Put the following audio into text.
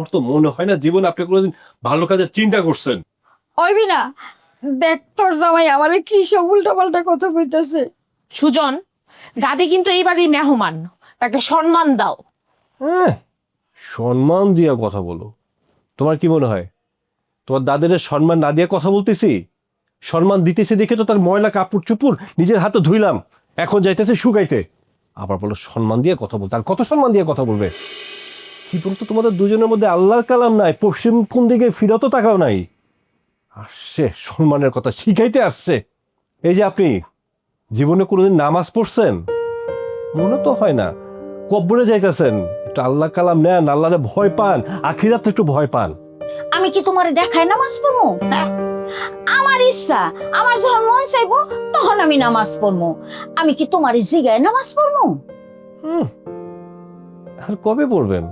আমার তো মনে হয় না জীবনে আপনি কোনোদিন ভালো কাজের চিন্তা করছেন। ওইবি না, দেখ তোর জামাই আমারে কি সব উল্টা পাল্টা কথা কইতাছে। সুজন, দাদি কিন্তু এই বাড়ির মেহমান, তাকে সম্মান দাও। হ্যাঁ, সম্মান দিয়া কথা বলো। তোমার কি মনে হয় তোমার দাদের সম্মান না দিয়ে কথা বলতেছি? সম্মান দিতেছে দেখে তো তার ময়লা কাপড় চুপুর নিজের হাতে ধুইলাম, এখন যাইতেছে শুকাইতে, আবার বলো সম্মান দিয়ে কথা বলতে। আর কত সম্মান দিয়ে কথা বলবে? জীবন তো তোমাদের দুজনের মধ্যে আল্লাহর কালাম নাই, পশ্চিম কোন দিকে ফিরতও তাকাও নাই। আসছে সম্মানের কথা শিখাইতে আসছে। এই যে আপনি জীবনে কোনোদিন নামাজ পড়ছেন? মনে তো হয় না। কব্বরে যাইতেছেন, একটু আল্লাহ কালাম নেন, আল্লাহরে ভয় পান, আখিরাতে একটু ভয় পান। আমি কি তোমারে দেখায় নামাজ পড়বো? হ্যাঁ, আমার ইচ্ছা, আমার যখন মন চাইবো তখন আমি নামাজ পড়বো। আমি কি তোমার জিগায় নামাজ পড়বো? আর কবে পড়বেন?